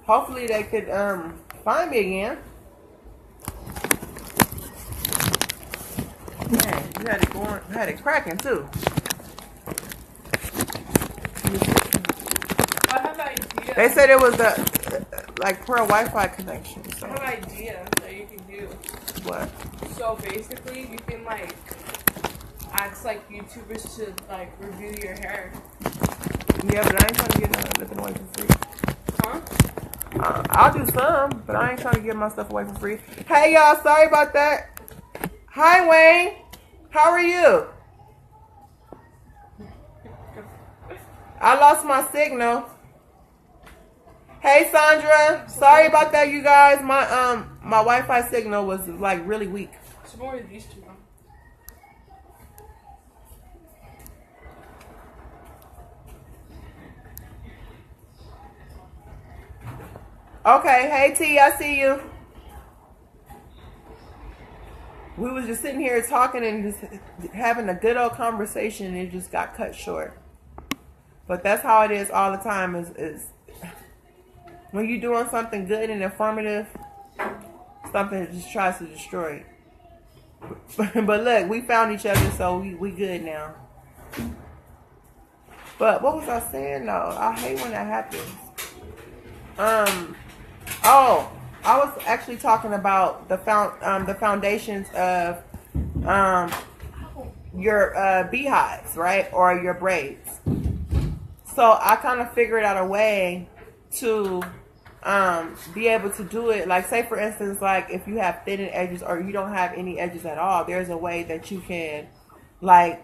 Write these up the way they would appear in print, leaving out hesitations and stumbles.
Hopefully they could find me again. Man, you had it going, had it cracking too. I have an idea. They said it was the like per Wi-Fi connection. So. I have an idea that you can do. What? So basically, you can like ask like YouTubers to like review your hair. Yeah, but I ain't trying to get nothing away for free. Huh? I'll do some, but I ain't trying to get my stuff away for free. Hey y'all, sorry about that. Hi Wayne, how are you? I lost my signal. Hey Sandra, sorry about that, you guys. My Wi-Fi signal was like really weak. It's more than these two now. Okay, hey T, I see you. We was just sitting here talking and just having a good old conversation and it just got cut short. But that's how it is all the time is when you're doing something good and informative, something just tries to destroy it. But look, we found each other, so we good now. But what was I saying though? I hate when that happens. Oh, I was actually talking about the foundations of your beehives, right, or your braids. So I kind of figured out a way to be able to do it. Like, say for instance, like if you have thinning edges or you don't have any edges at all, there's a way that you can like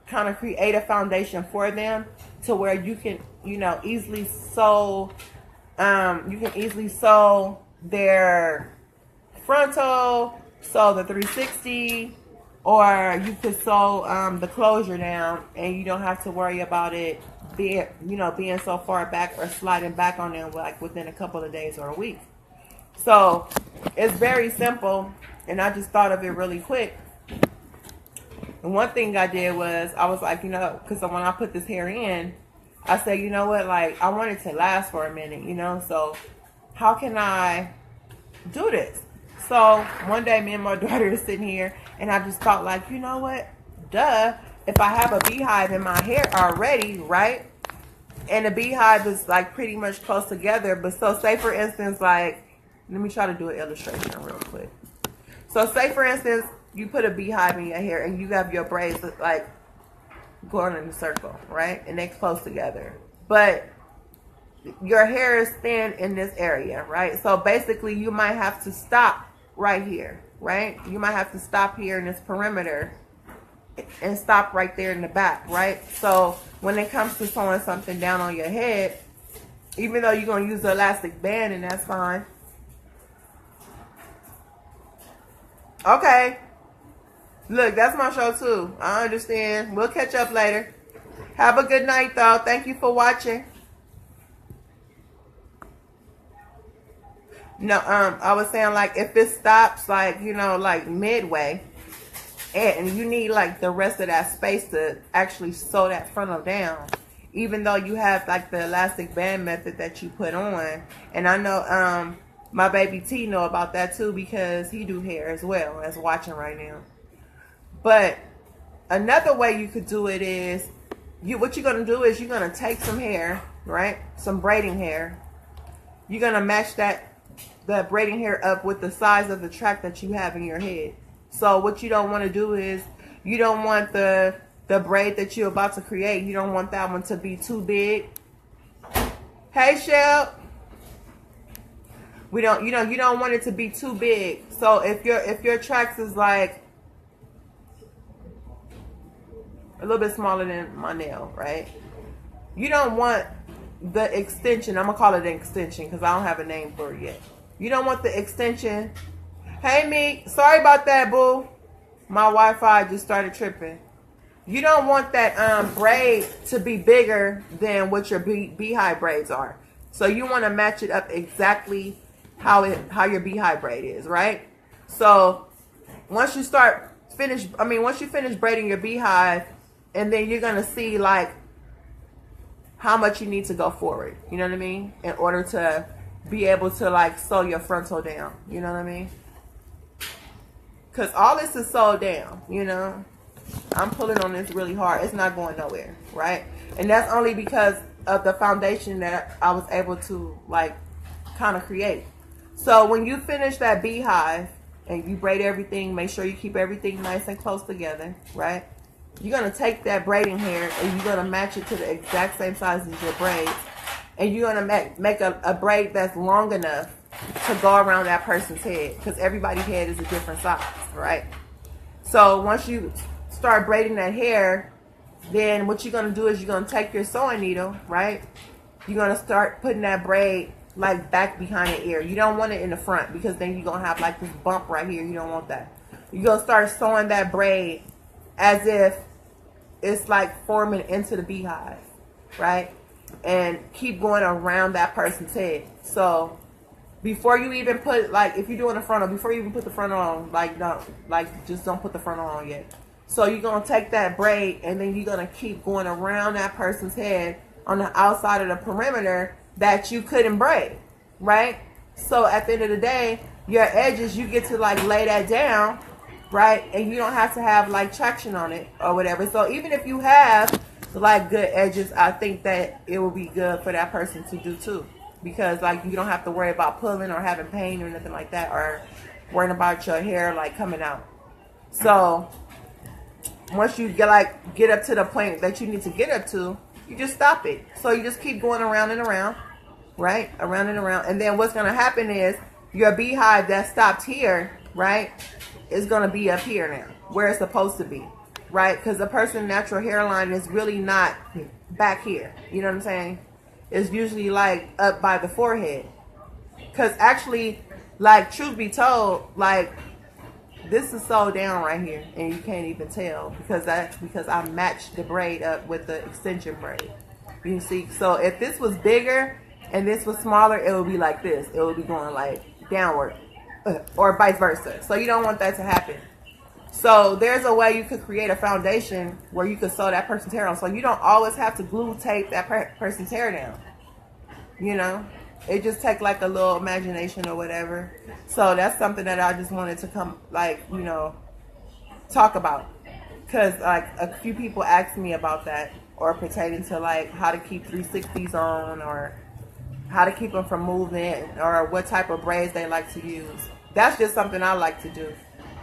kind of create a foundation for them to where you can, you know, easily sew. You can easily sew their frontal, sew the 360, or you could sew the closure down, and you don't have to worry about it being so far back or sliding back on them like within a couple of days or a week. So it's very simple, and I just thought of it really quick. And one thing I did was I was like, you know, because when I put this hair in, I said, you know what, like I want it to last for a minute, you know, so how can I do this? So one day me and my daughter is sitting here and I just thought like, you know what, duh, if I have a beehive in my hair already, right? And the beehive is like pretty much close together, but so say for instance, like, let me try to do an illustration real quick. So say for instance, you put a beehive in your hair and you have your braids like going in a circle, right? And they're close together. But your hair is thin in this area, right? So basically you might have to stop right here, right? You might have to stop here in this perimeter and stop right there in the back, right? So when it comes to sewing something down on your head, even though you're going to use the elastic band, and that's fine. Okay. Look, that's my show too. I understand. We'll catch up later. Have a good night, though. Thank you for watching. No, I was saying, like, if it stops, like, you know, like midway, and you need like the rest of that space to actually sew that frontal down, even though you have like the elastic band method that you put on. And I know my baby T know about that too, because he do hair as well, as watching right now. But another way you could do it is, what you're going to do is you're going to take some hair, right? Some braiding hair. You're going to match that braiding hair up with the size of the track that you have in your head. So what you don't want to do is, you don't want the braid that you're about to create, you don't want that one to be too big. Hey Shell. You don't want it to be too big. So if your tracks is like a little bit smaller than my nail, right? You don't want the extension. I'm gonna call it an extension because I don't have a name for it yet. You don't want the extension. Hey Meek, sorry about that, boo. My Wi-Fi just started tripping. You don't want that braid to be bigger than what your beehive braids are. So you want to match it up exactly how your beehive braid is, right? So once you finish braiding your beehive, and then you're gonna see like how much you need to go forward. You know what I mean? In order to be able to like sew your frontal down. You know what I mean? Because all this is sewed down, you know. I'm pulling on this really hard. It's not going nowhere, right? And that's only because of the foundation that I was able to like kind of create. So when you finish that beehive and you braid everything, make sure you keep everything nice and close together, right? You're going to take that braiding hair and you're going to match it to the exact same size as your braids. And you're going to make a braid that's long enough to go around that person's head, because everybody's head is a different size, right? So once you start braiding that hair, then what you're going to do is you're going to take your sewing needle, right? You're going to start putting that braid like back behind the ear. You don't want it in the front, because then you're going to have like this bump right here. You don't want that. You're going to start sewing that braid as if it's like forming into the beehive, right? And keep going around that person's head. So before you even put, like, if you're doing the frontal, before you even put the frontal on, just don't put the frontal on yet. So you're going to take that braid and then you're going to keep going around that person's head on the outside of the perimeter that you couldn't braid, right? So at the end of the day, your edges, you get to like lay that down, right? And you don't have to have like traction on it or whatever. So even if you have like good edges, I think that it will be good for that person to do too. Because like you don't have to worry about pulling or having pain or nothing like that, or worrying about your hair like coming out. So once you get up to the point that you need to get up to, you just stop it. So you just keep going around and around, right? Around and around. And then what's going to happen is your beehive that stopped here, right, is going to be up here now, where it's supposed to be, right? Because the person's natural hairline is really not back here. You know what I'm saying? It's usually like up by the forehead. Because actually, like, truth be told, like, this is sewed down right here, and you can't even tell because I matched the braid up with the extension braid. You see, so if this was bigger and this was smaller, it would be like this. It would be going like downward, or vice versa. So you don't want that to happen. So there's a way you could create a foundation where you could sew that person's hair on. So you don't always have to glue tape that person's hair down. You know, it just takes like a little imagination or whatever. So that's something that I just wanted to come, like, you know, talk about. Because like a few people asked me about that, or pertaining to like how to keep 360s on, or how to keep them from moving, or what type of braids they like to use. That's just something I like to do.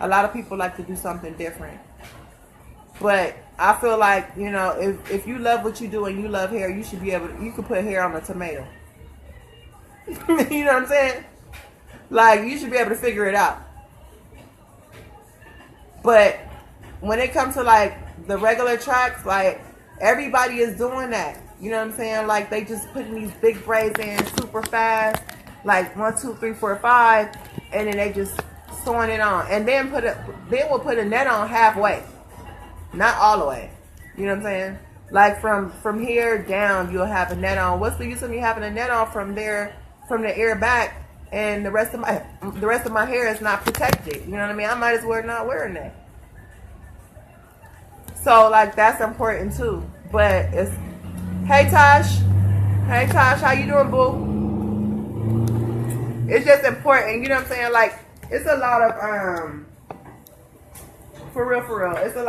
A lot of people like to do something different. But I feel like, you know, if you love what you do and you love hair, you should be able to, you could put hair on a tomato. You know what I'm saying? Like, you should be able to figure it out. But when it comes to like the regular tracks, like everybody is doing that. You know what I'm saying? Like they just putting these big braids in super fast, like 1, 2, 3, 4, 5, and then they just sewing it on, and then we'll put a net on halfway, not all the way. You know what I'm saying? Like from here down, you'll have a net on. What's the use of me having a net on from there, from the ear back, and the rest of my hair is not protected? You know what I mean? I might as well not wear a net. So like that's important too. But it's, hey Tosh, how you doing, boo? It's just important. You know what I'm saying? Like, it's a lot of for real, it's a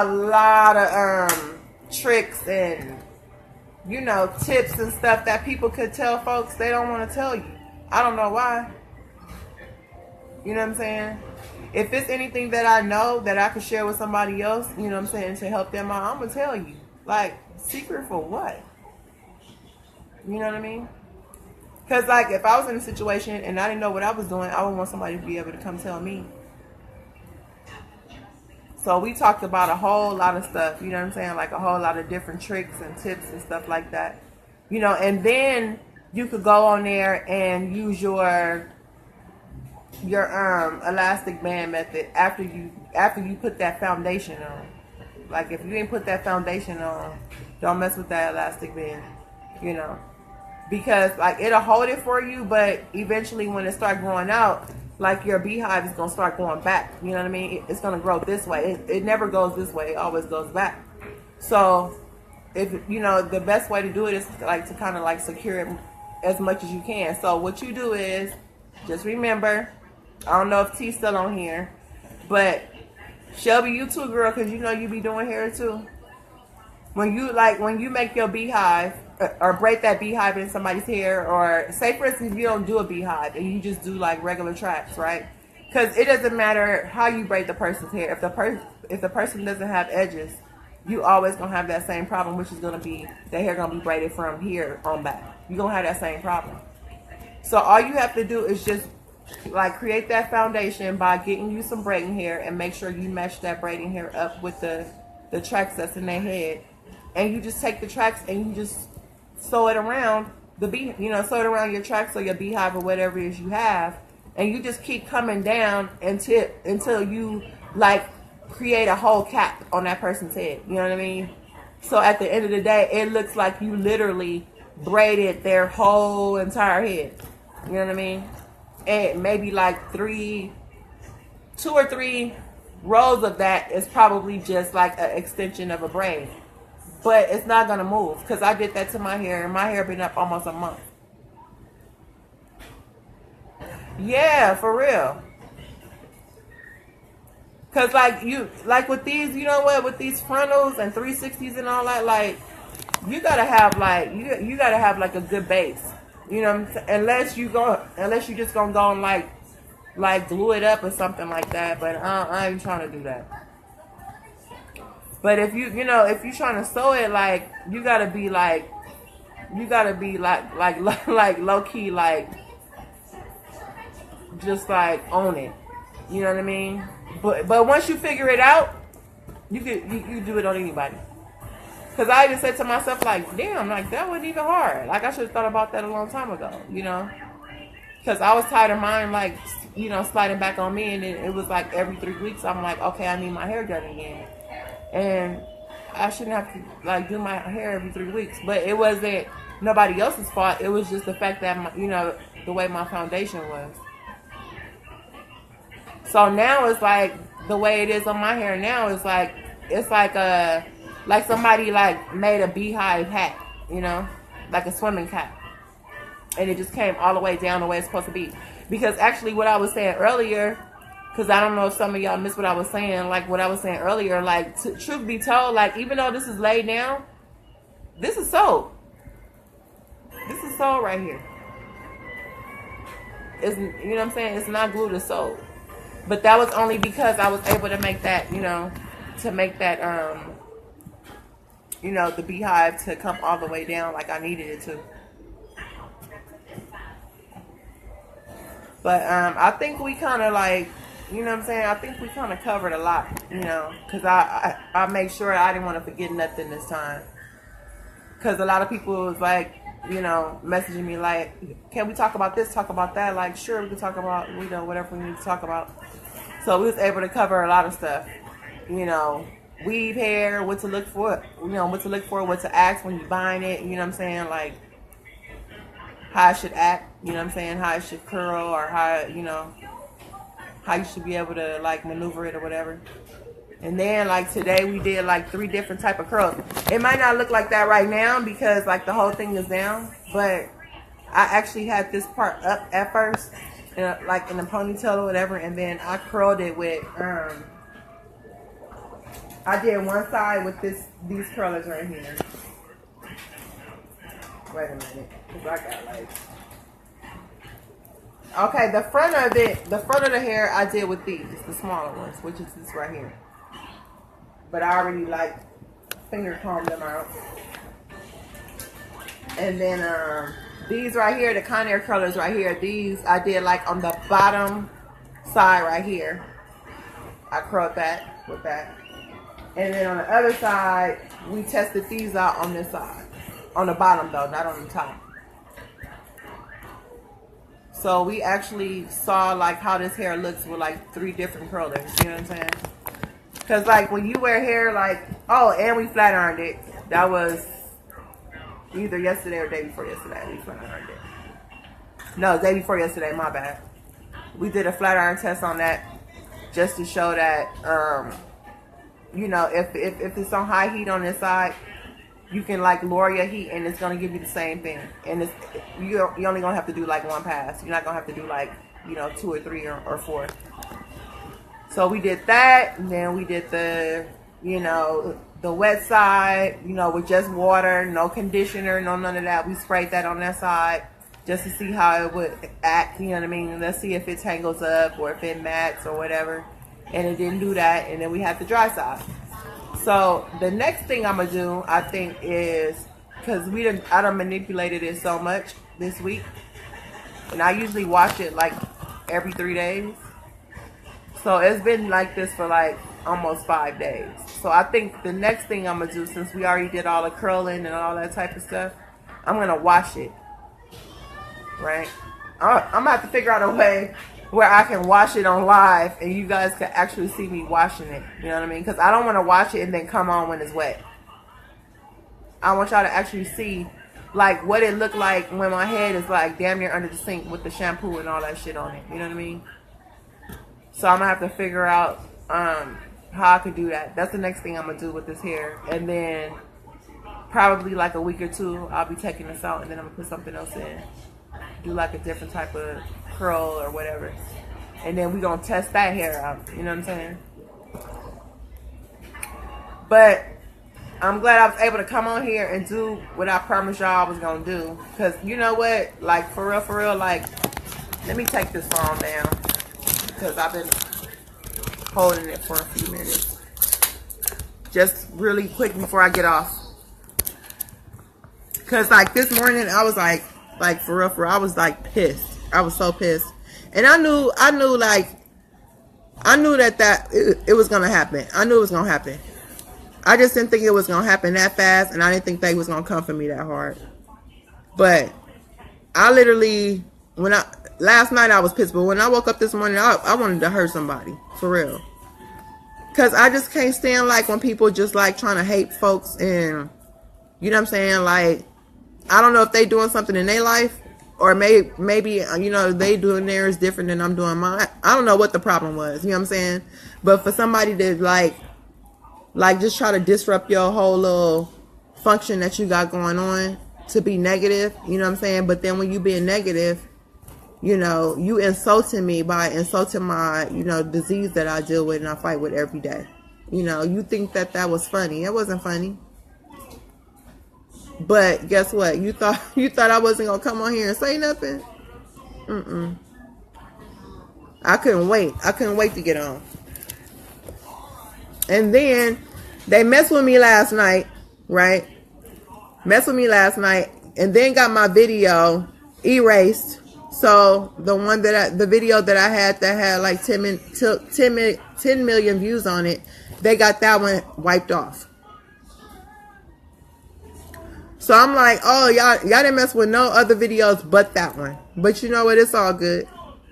lot of tricks and, you know, tips and stuff that people could tell folks they don't want to tell you. I don't know why. You know what I'm saying? If it's anything that I know that I could share with somebody else, you know what I'm saying, to help them out, I'm gonna tell you. Like, secret for what? You know what I mean? Because, like, if I was in a situation and I didn't know what I was doing, I would want somebody to be able to come tell me. So we talked about a whole lot of stuff, you know what I'm saying? Like a whole lot of different tricks and tips and stuff like that. You know, and then you could go on there and use your elastic band method after you put that foundation on. Like, if you ain't put that foundation on, don't mess with that elastic band, you know. Because, like, it'll hold it for you, but eventually when it starts growing out, like, your beehive is going to start going back. You know what I mean? It's going to grow this way. It never goes this way. It always goes back. So, if, you know, the best way to do it is, like, to kind of, like, secure it as much as you can. So what you do is, just remember, I don't know if T's still on here, but Shelby, you too, girl, because you know you be doing hair too. When you make your beehive or braid that beehive in somebody's hair, or say for instance you don't do a beehive and you just do like regular tracks, right? Because it doesn't matter how you braid the person's hair. If the person doesn't have edges, you always gonna have that same problem, which is gonna be the hair gonna be braided from here on back. You're gonna have that same problem. So all you have to do is just like create that foundation by getting you some braiding hair and make sure you mesh that braiding hair up with the tracks that's in their head. And you just take the tracks and you just sew it around sew it around your tracks or your beehive or whatever it is you have. And you just keep coming down until you like create a whole cap on that person's head. You know what I mean? So at the end of the day, it looks like you literally braided their whole entire head. You know what I mean? And maybe like 2 or 3 rows of that is probably just like an extension of a braid. But it's not going to move because I did that to my hair and my hair been up almost a month. Yeah, for real. Because like with these, you know what, with these frontals and 360s and all that, like you got to have like, you got to have like a good base. You know what I'm saying? Unless you just going to go and like glue it up or something like that. But I ain't trying to do that. But if you're trying to sew it, like you gotta be like low key, like just like own it. You know what I mean? But once you figure it out, you do it on anybody. Cause I even said to myself like, damn, like that wasn't even hard. Like I should have thought about that a long time ago. You know? Cause I was tired of mine like sliding back on me, and it was like every 3 weeks I'm like, okay, I need my hair done again. And I shouldn't have to like do my hair every 3 weeks, but it wasn't nobody else's fault. It was just the fact that the way my foundation was. So now it's like the way it is on my hair now is like it's like somebody like made a beehive hat, like a swimming cap, and it just came all the way down the way it's supposed to be. Because actually, what I was saying earlier. Because I don't know if some of y'all missed what I was saying. Like what I was saying earlier, like truth be told, like even though this is laid down, this is sewed. This is sewed right here. It's, you know what I'm saying? It's not glued, it's sewed. But that was only because I was able to make that, to make that, the beehive to come all the way down like I needed it to. But I think we kind of like, you know what I'm saying? I think we kind of covered a lot, because I made sure I didn't want to forget nothing this time. Because a lot of people was like, messaging me like, can we talk about this, talk about that? Like, sure, we can talk about, whatever we need to talk about. So we was able to cover a lot of stuff. Weave hair, what to look for, what to ask when you're buying it, you know what I'm saying? Like, how it should act, you know what I'm saying? How it should curl, or how you should be able to like maneuver it or whatever. And then like today we did like 3 different type of curls. It might not look like that right now because like the whole thing is down, but I actually had this part up at first, like in a ponytail or whatever, and then I curled it with I did one side with these curlers right here. Wait a minute, because I got like, okay, the front of the hair I did with these, the smaller ones, which is this right here. But I already like finger combed them out. And then these right here, the Conair curlers right here, these I did like on the bottom side right here. I curled that with that. And then on the other side, we tested these out on this side. On the bottom though, not on the top. So we actually saw like how this hair looks with like 3 different curlers. You know what I'm saying? Because like when you wear hair like, oh, and we flat ironed it. That was either yesterday or day before yesterday. We flat ironed it. No, day before yesterday, my bad. We did a flat iron test on that just to show that, if it's on high heat on this side, you can like lower your heat and it's gonna give you the same thing. And you're only gonna have to do like one pass. You're not gonna have to do like, you know, 2 or 3 or 4. So we did that, and then we did the, you know, the wet side, you know, with just water, no conditioner, no none of that. We sprayed that on that side just to see how it would act, you know what I mean? Let's see if it tangles up or if it mats or whatever. And it didn't do that, and then we had the dry side. So the next thing I'm gonna do, I think, is, because I done manipulated it so much this week, and I usually wash it like every 3 days. So it's been like this for like almost 5 days. So I think the next thing I'm gonna do, since we already did all the curling and all that type of stuff, I'm gonna wash it. Right? I'm gonna have to figure out a way where I can wash it on live and you guys can actually see me washing it. You know what I mean? Because I don't want to wash it and then come on when it's wet. I want y'all to actually see like what it looked like when my head is like damn near under the sink with the shampoo and all that shit on it. You know what I mean? So I'm gonna have to figure out how I could do that. That's the next thing I'm gonna do with this hair. And then probably like a week or 2, I'll be taking this out and then I'm gonna put something else in. Do like a different type of curl or whatever. And then we're gonna test that hair out. You know what I'm saying? But I'm glad I was able to come on here and do what I promised y'all I was gonna do. Cause you know what? Like for real, like, let me take this phone down. Because I've been holding it for a few minutes. Just really quick before I get off. Because like this morning I was like for real, I was like pissed. I was so pissed. And I knew that it was going to happen. I knew it was going to happen. I just didn't think it was going to happen that fast. And I didn't think they was going to come for me that hard. But I literally, last night I was pissed, but when I woke up this morning, I wanted to hurt somebody, for real. Because I just can't stand like when people just like trying to hate folks and, you know what I'm saying? Like, I don't know if they doing something in their life or maybe, you know, they doing theirs different than I'm doing mine. I don't know what the problem was, you know what I'm saying? But for somebody to like just try to disrupt your whole little function that you got going on to be negative, you know what I'm saying? But then when you being negative, you know, you insulting me by insulting my, you know, disease that I deal with and I fight with every day. You know, you think that was funny. It wasn't funny. But guess what? You thought I wasn't gonna come on here and say nothing? I couldn't wait. I couldn't wait to get on. And then they messed with me last night, right? Messed with me last night, and then got my video erased. So the video that I had that had like 10 million views on it, they got that one wiped off. So I'm like, oh, y'all didn't mess with no other videos but that one. But you know what? It's all good.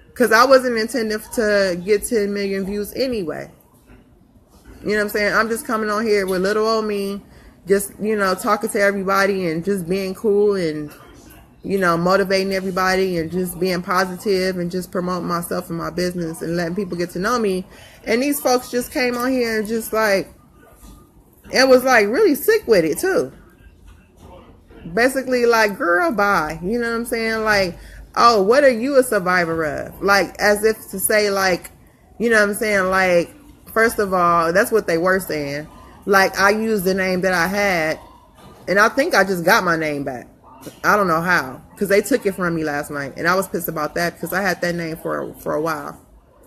Because I wasn't intending to get 10 million views anyway. You know what I'm saying? I'm just coming on here with little old me, just, you know, talking to everybody and just being cool and, you know, motivating everybody and just being positive and just promoting myself and my business and letting people get to know me. And these folks just came on here and just like, it was like really sick with it too. Basically like, girl, bye. You know what I'm saying? Like, oh, what are you a survivor of? Like, as if to say like, you know what I'm saying? Like, first of all, that's what they were saying. Like, I used the name that I had, and I think I just got my name back. I don't know how, because they took it from me last night, and I was pissed about that because I had that name for a while.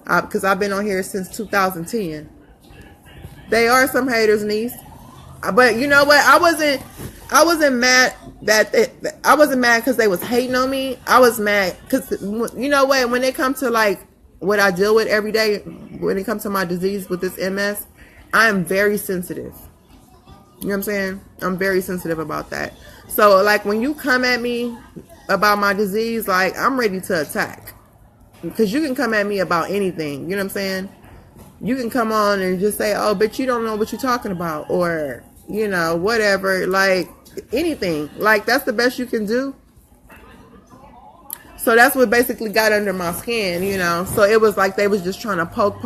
Because I've been on here since 2010. They are some haters, niece. But you know what? I wasn't mad I wasn't mad because they was hating on me. I was mad because, you know what? When it comes to like what I deal with every day, when it comes to my disease with this MS, I am very sensitive. You know what I'm saying? I'm very sensitive about that. So like when you come at me about my disease, like I'm ready to attack. Because you can come at me about anything. You know what I'm saying? You can come on and just say, oh, but you don't know what you're talking about. Or, you know, whatever. Like anything. Like that's the best you can do. So that's what basically got under my skin, you know. So it was like they was just trying to poke.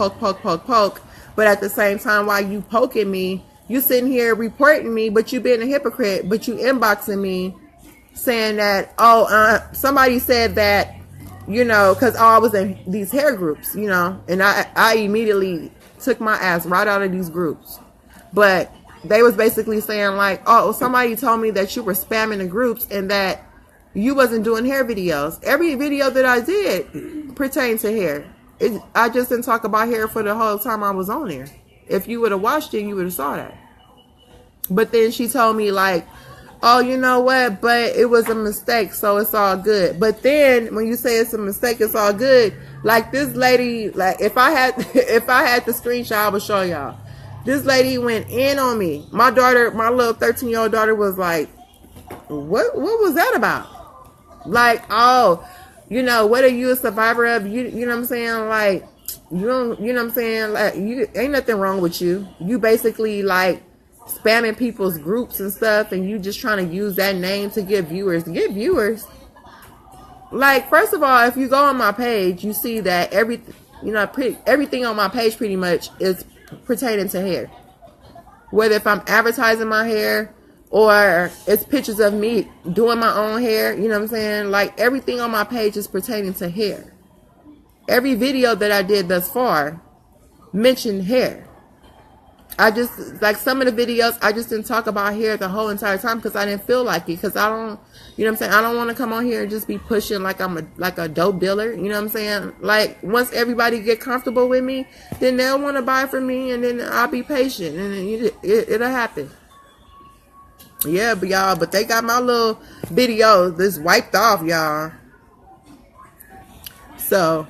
But at the same time, while you poking me, you sitting here reporting me, but you being a hypocrite, but you inboxing me saying that, somebody said that, you know, because I was in these hair groups, you know, and I immediately took my ass right out of these groups. But they was basically saying like, oh, somebody told me that you were spamming the groups and that you wasn't doing hair videos. Every video that I did pertained to hair. I just didn't talk about hair for the whole time I was on there. If you would have watched it, you would have saw that. But then she told me like, oh, you know what? But it was a mistake, so it's all good. But then when you say it's a mistake, it's all good. Like this lady, like if I had the screenshot, I would show y'all. This lady went in on me. My daughter, my little 13-year-old daughter was like, what was that about? Like, oh, you know, what are you a survivor of? You know what I'm saying? Like, you don't, you know what I'm saying? Like, ain't nothing wrong with you. You basically like spamming people's groups and stuff, and you just trying to use that name to get viewers. Like, first of all, if you go on my page, you see that everything on my page pretty much is pertaining to hair. Whether if I'm advertising my hair or it's pictures of me doing my own hair, you know what I'm saying? Like, everything on my page is pertaining to hair. Every video that I did thus far mentioned hair. I just, like some of the videos, I just didn't talk about hair the whole entire time because I didn't feel like it. Because I don't, you know what I'm saying? I don't want to come on here and just be pushing like I'm a dope dealer. You know what I'm saying? Like, once everybody get comfortable with me, then they'll want to buy from me, and then I'll be patient, and it'll happen. Yeah, but they got my little video this wiped off, y'all. So,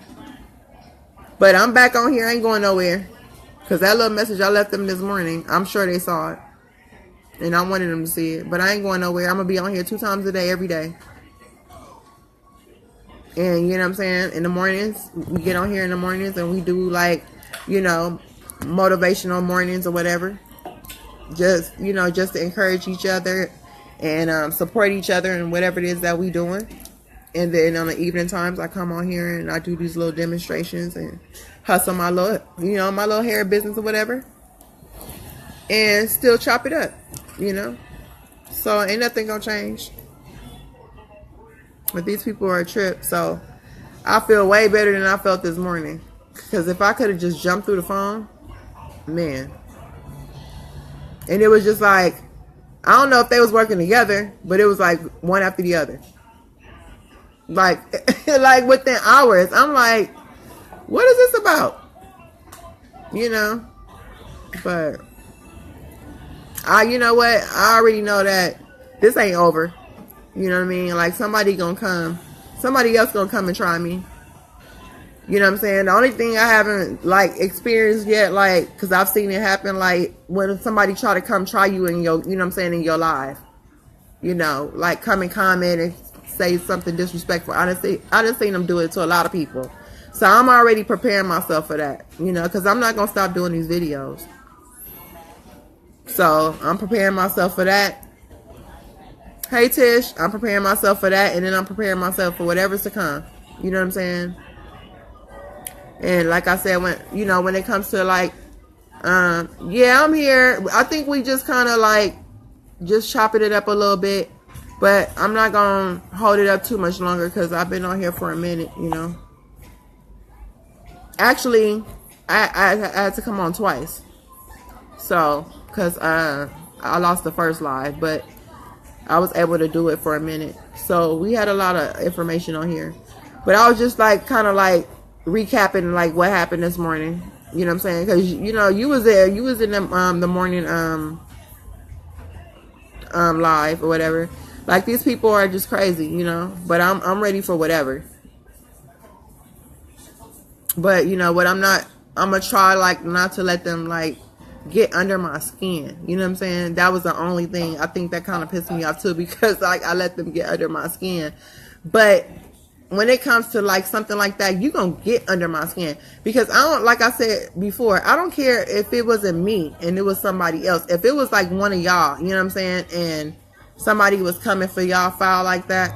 but I'm back on here. I ain't going nowhere. Because that little message I left them this morning, I'm sure they saw it. And I wanted them to see it. But I ain't going nowhere. I'm going to be on here 2 times a day, every day. And you know what I'm saying? In the mornings, we get on here in the mornings and we do like, you know, motivational mornings or whatever. Just, you know, just to encourage each other and support each other in whatever it is that we doing. And then on the evening times, I come on here and I do these little demonstrations and hustle my little, you know, my little hair business or whatever. And still chop it up, you know. So ain't nothing gonna change. But these people are a trip. So I feel way better than I felt this morning. Because if I could have just jumped through the phone, man. And it was just like, I don't know if they was working together, but it was like one after the other. Like, like within hours. I'm like, what is this about? You know? But, you know what? I already know that this ain't over. You know what I mean? Like, somebody gonna come. Somebody else gonna come and try me. You know what I'm saying? The only thing I haven't, like, experienced yet, like, because I've seen it happen, like, when somebody try to come try you in your, you know what I'm saying, in your live. You know, like, come and comment and say something disrespectful. I done seen them do it to a lot of people. So I'm already preparing myself for that, you know, because I'm not going to stop doing these videos. So I'm preparing myself for that. Hey, Tish, I'm preparing myself for that. And then I'm preparing myself for whatever's to come. You know what I'm saying? And like I said, when it comes to like, yeah, I'm here. I think we just kind of like just chopping it up a little bit. But I'm not going to hold it up too much longer because I've been on here for a minute, you know. Actually, I had to come on twice. So, because I lost the first live, but I was able to do it for a minute. So, we had a lot of information on here. But I was just like, kind of like recapping like what happened this morning. You know what I'm saying? Because, you know, you was there. You was in the morning live or whatever. Like, these people are just crazy, you know. But I'm ready for whatever. But, you know, what I'm going to try, like, not to let them, like, get under my skin. You know what I'm saying? That was the only thing. I think that kind of pissed me off, too, because, like, I let them get under my skin. But when it comes to, like, something like that, you going to get under my skin. Because I don't, like I said before, I don't care if it wasn't me and it was somebody else. If it was, like, one of y'all, you know what I'm saying, and somebody was coming for y'all foul like that,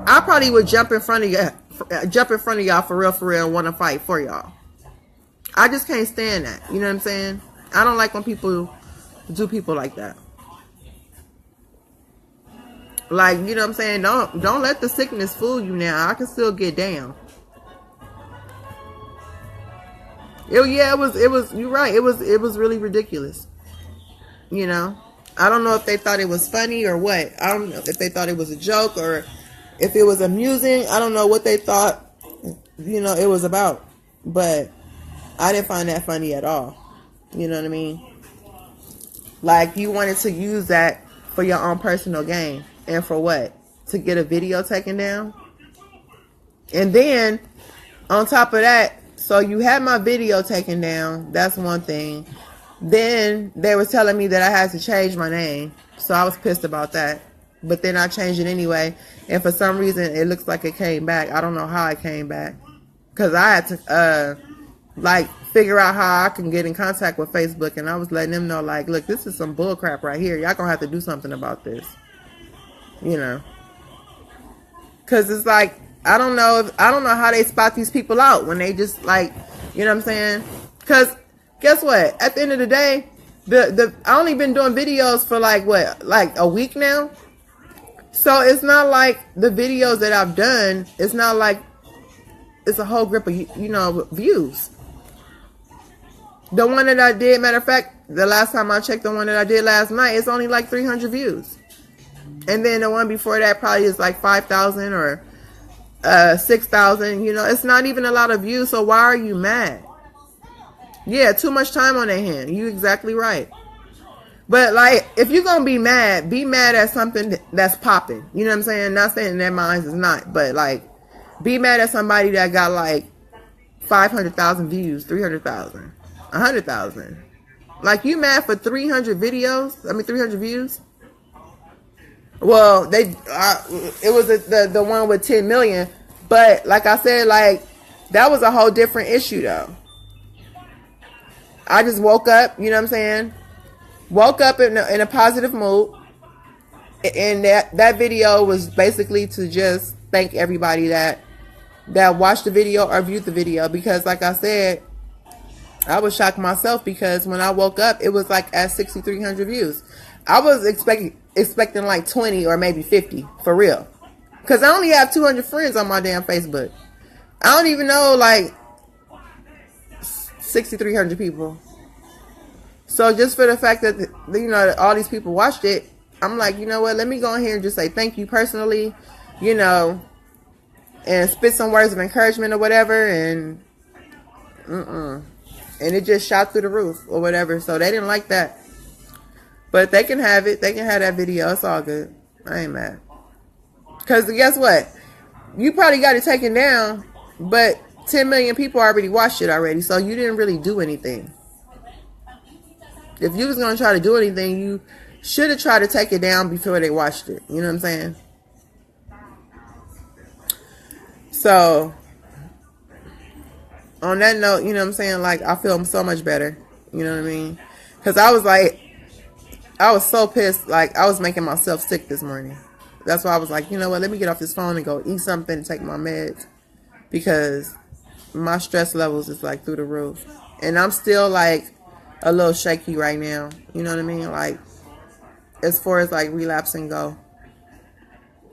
I probably would jump in front of y'all for real and want to fight for y'all. I just can't stand that. You know what I'm saying? I don't like when people do people like that. Like, you know what I'm saying? Don't let the sickness fool you now. I can still get down. It was you're right. It was really ridiculous. You know? I don't know if they thought it was funny or what. I don't know if they thought it was a joke or if it was amusing. I don't know what they thought, you know, it was about. But I didn't find that funny at all. You know what I mean? Like, you wanted to use that for your own personal gain. And for what? To get a video taken down? And then, on top of that, so you had my video taken down. That's one thing. Then, they were telling me that I had to change my name. So, I was pissed about that. But then I changed it anyway. And for some reason, it looks like it came back. I don't know how it came back. Because I had to, figure out how I can get in contact with Facebook. And I was letting them know, like, look, this is some bull crap right here. Y'all gonna have to do something about this. You know. Because it's like, I don't know how they spot these people out when they just, like, you know what I'm saying? Because guess what? At the end of the day, I only been doing videos for like a week now. So it's not like the videos that I've done, it's not like it's a whole group of, you know, views. The one that I did, matter of fact, the last time I checked, the one that I did last night, it's only like 300 views. And then the one before that probably is like 5,000 or 6,000. You know, it's not even a lot of views. So why are you mad? Yeah, too much time on their hand. You exactly right. But like, if you're gonna be mad at something that's popping. You know what I'm saying? Not saying that mine is not, but like, be mad at somebody that got like 500,000 views, 300,000, 100,000. Like, you mad for 300 videos? I mean, 300 views? Well, it was the one with 10 million. But like I said, like, that was a whole different issue though. I just woke up, you know what I'm saying? Woke up in a positive mood. And that video was basically to just thank everybody that watched the video or viewed the video. Because like I said, I was shocked myself because when I woke up, it was like at 6,300 views. I was expecting like 20 or maybe 50 for real. Because I only have 200 friends on my damn Facebook. I don't even know like 6,300 people. So just for the fact that, you know, all these people watched it, I'm like, you know what, let me go in here and just say thank you personally, you know, and spit some words of encouragement or whatever, and and it just shot through the roof or whatever. So they didn't like that. But they can have it. They can have that video. It's all good. I ain't mad. Because guess what? You probably got it taken down, but 10 million people already watched it already. So you didn't really do anything. If you was going to try to do anything, you should have tried to take it down before they watched it. You know what I'm saying? So, on that note, you know what I'm saying? Like, I feel so much better. You know what I mean? Because I was so pissed. Like, I was making myself sick this morning. That's why I was like, you know what? Let me get off this phone and go eat something and take my meds. Because my stress levels is like through the roof. And I'm still like a little shaky right now. You know what I mean? Like, as far as like relapsing go.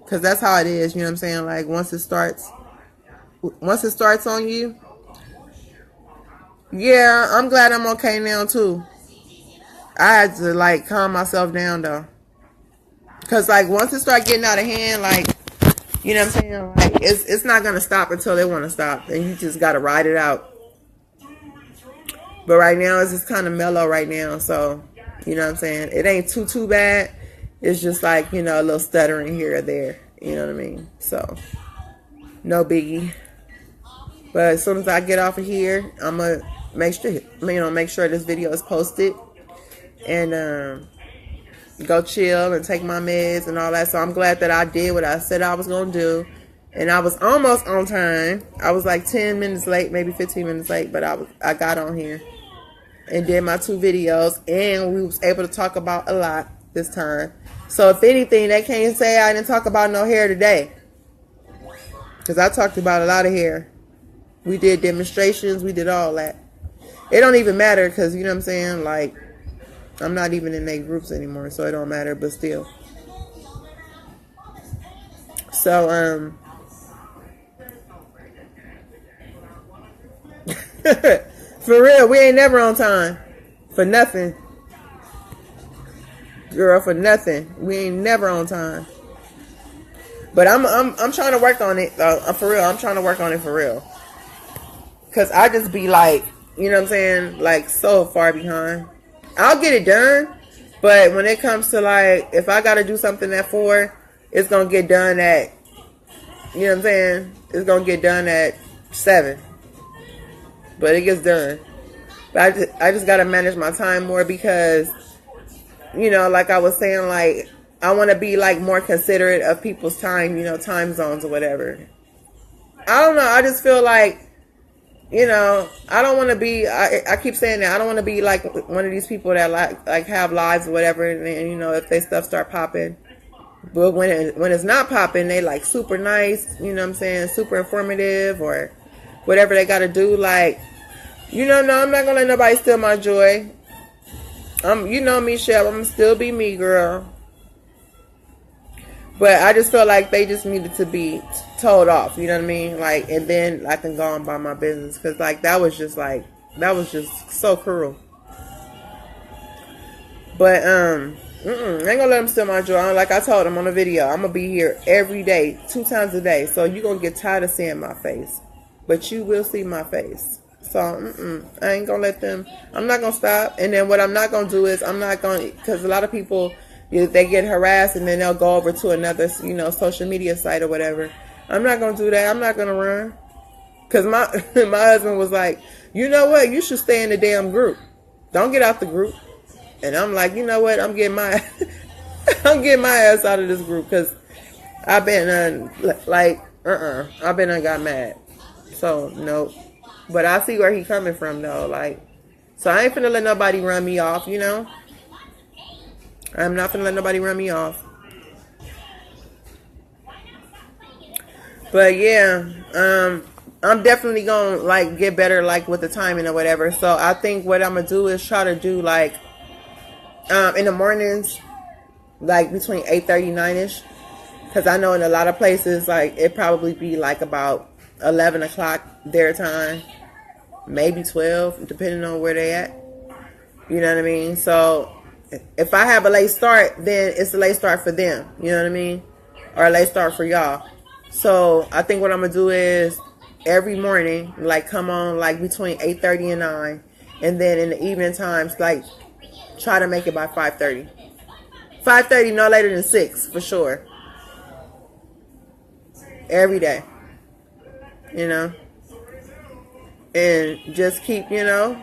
Because that's how it is. You know what I'm saying? Like, once it starts on you. Yeah, I'm glad I'm okay now too. I had to like calm myself down though. Cause like once it start getting out of hand, like, you know what I'm saying? Like, it's not gonna stop until they want to stop. And you just gotta ride it out. But right now it's just kind of mellow right now. So, you know what I'm saying? It ain't too bad. It's just like, you know, a little stuttering here or there. You know what I mean? So, no biggie. But as soon as I get off of here, I'm gonna make sure this video is posted. And go chill and take my meds and all that. So I'm glad that I did what I said I was going to do. And I was almost on time. I was like 10 minutes late, maybe 15 minutes late. But I got on here and did my 2 videos. And we was able to talk about a lot this time. So if anything, they can't say I didn't talk about no hair today. Because I talked about a lot of hair. We did demonstrations. We did all that. It don't even matter because, you know what I'm saying, like, I'm not even in their groups anymore, so it don't matter, but still. So, for real, we ain't never on time. For nothing. Girl, for nothing. We ain't never on time. But I'm trying to work on it. For real, I'm trying to work on it for real. Cause I just be like, you know what I'm saying, like so far behind. I'll get it done, but when it comes to like, if I gotta do something at 4, it's gonna get done at, you know what I'm saying, it's gonna get done at 7. But it gets done. But I just gotta manage my time more because, you know, like I was saying, like I want to be like more considerate of people's time, you know, time zones or whatever. I don't know. I just feel like, you know, I don't want to be, I keep saying that, I don't want to be like one of these people that like have lives or whatever, and you know, if they stuff start popping, but when it's not popping, they like super nice, you know what I'm saying, super informative or whatever they got to do, like, you know, no, I'm not gonna let nobody steal my joy. You know me, Shep, I'm gonna still be me, girl. But I just feel like they just needed to be told off, you know what I mean? Like, and then I can go on by my business. Because, like, that was just so cruel. But, I ain't going to let them steal my joy. Like I told them on the video, I'm going to be here every day, 2 times a day. So, you're going to get tired of seeing my face. But you will see my face. So, I ain't going to let them. I'm not going to stop. And then what I'm not going to do is, I'm not going to, because a lot of people, they get harassed and then they'll go over to another, you know, social media site or whatever. I'm not going to do that. I'm not going to run. Because my husband was like, you know what? You should stay in the damn group. Don't get out the group. And I'm like, you know what? I'm getting my ass out of this group because I've been I've been got mad. So, no. But I see where he coming from, though. Like, so I ain't finna let nobody run me off, you know? I'm not gonna let nobody run me off. But yeah, I'm definitely gonna like get better like with the timing or whatever. So I think what I'm gonna do is try to do like in the mornings, like between 8:30 9ish, because I know in a lot of places like it probably be like about 11 o'clock their time, maybe 12, depending on where they at. You know what I mean? So if I have a late start, then it's a late start for them. You know what I mean? Or a late start for y'all. So I think what I'm going to do is every morning, like come on like between 8:30 and 9. And then in the evening times, like try to make it by 5:30. 5:30, no later than 6 for sure. Every day. You know? And just keep, you know,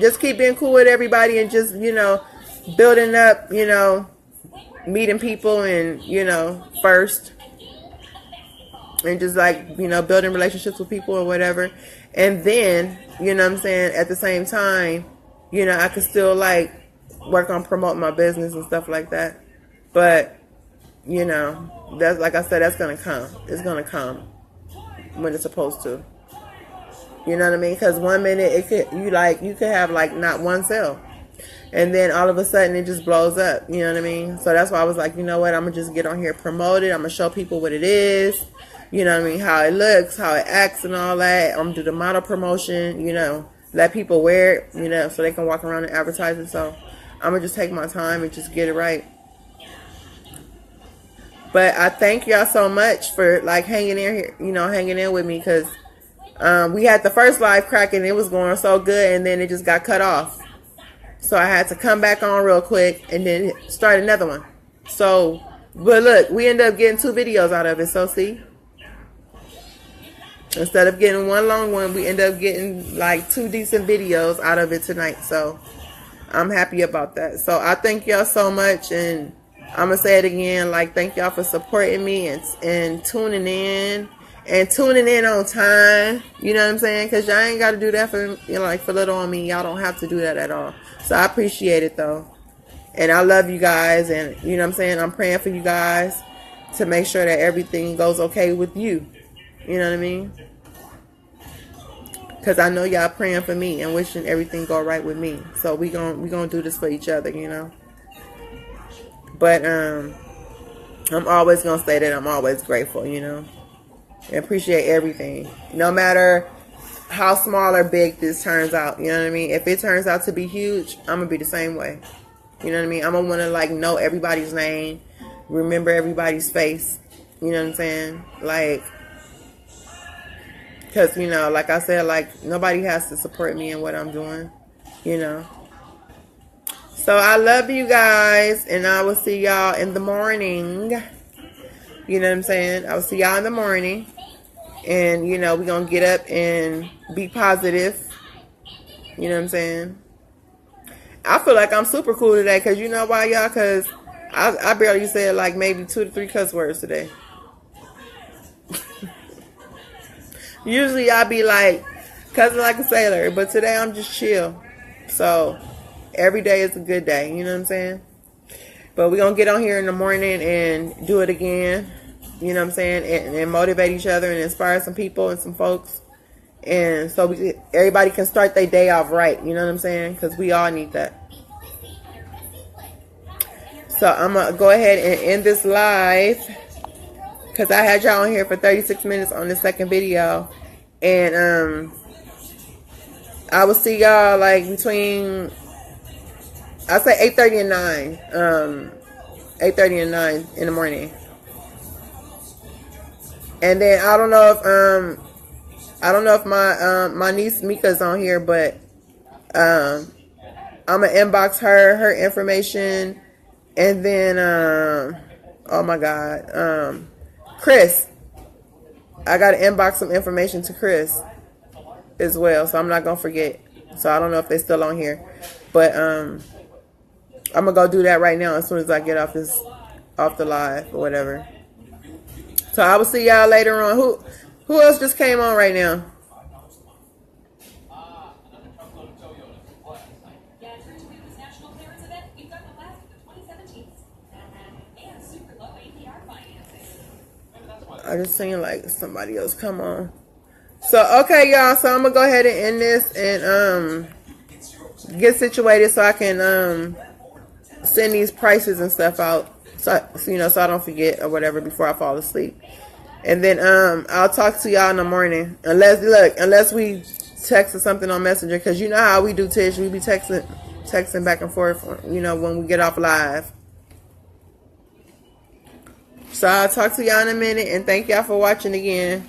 just keep being cool with everybody and just, you know, building up, you know, meeting people and, you know, first. And just like, you know, building relationships with people or whatever. And then, you know what I'm saying, at the same time, you know, I could still like work on promoting my business and stuff like that. But, you know, that's like I said, that's going to come. It's going to come when it's supposed to. You know what I mean? Because 1 minute you could have like not one sale. And then all of a sudden it just blows up. You know what I mean? So that's why I was like, you know what? I'm going to just get on here, promote it. I'm going to show people what it is. You know what I mean? How it looks, how it acts and all that. I'm going to do the model promotion, you know. Let people wear it, you know, so they can walk around and advertise it. So I'm going to just take my time and just get it right. But I thank y'all so much for like hanging in here, you know, hanging in with me. Because we had the first live cracking. It was going so good. And then it just got cut off. So I had to come back on real quick and then start another one. So, but look, we ended up getting 2 videos out of it. So see, instead of getting one long one, we ended up getting like 2 decent videos out of it tonight. So I'm happy about that. So I thank y'all so much. And I'm going to say it again. Like, thank y'all for supporting me and tuning in. And tuning in on time, you know what I'm saying? Because y'all ain't got to do that for, you know, like for little on me. Y'all don't have to do that at all. So I appreciate it though. And I love you guys. And you know what I'm saying? I'm praying for you guys to make sure that everything goes okay with you. You know what I mean? Cause I know y'all praying for me and wishing everything go right with me. So we gonna do this for each other, you know. But I'm always gonna say that I'm always grateful, you know, and appreciate everything, no matter how small or big this turns out. You know what I mean? If it turns out to be huge, I'm gonna be the same way. You know what I mean? I'm gonna wanna like know everybody's name, remember everybody's face. You know what I'm saying? Like. Because, you know, like I said, like, nobody has to support me in what I'm doing, you know. So, I love you guys, and I will see y'all in the morning. You know what I'm saying? I will see y'all in the morning. And, you know, we're going to get up and be positive. You know what I'm saying? I feel like I'm super cool today, because you know why, y'all? Because I barely said, like, maybe 2 to 3 cuss words today. Usually I be like, cussing like a sailor, but today I'm just chill. So, every day is a good day, you know what I'm saying? But we're going to get on here in the morning and do it again, you know what I'm saying? And motivate each other and inspire some people and some folks. And so everybody can start their day off right, you know what I'm saying? Because we all need that. So, I'm going to go ahead and end this live. Because I had y'all on here for 36 minutes on the second video. And I will see y'all like between, I say 8:30 and 9. 8:30 and 9 in the morning. And then I don't know if my niece Mika's on here, but I'm gonna inbox her information. And then oh my God, Chris, I got to inbox some information to Chris as well, so I'm not going to forget. So I don't know if they're still on here, but I'm going to go do that right now as soon as I get off the live or whatever. So I will see y'all later on. Who else just came on right now? I just seen like somebody else come on. So okay, y'all. So I'm gonna go ahead and end this and get situated so I can send these prices and stuff out. So you know, so I don't forget or whatever before I fall asleep. And then I'll talk to y'all in the morning. Unless we text or something on Messenger, because you know how we do, Tish. We be texting back and forth. You know, when we get off live. So I'll talk to y'all in a minute, and thank y'all for watching again.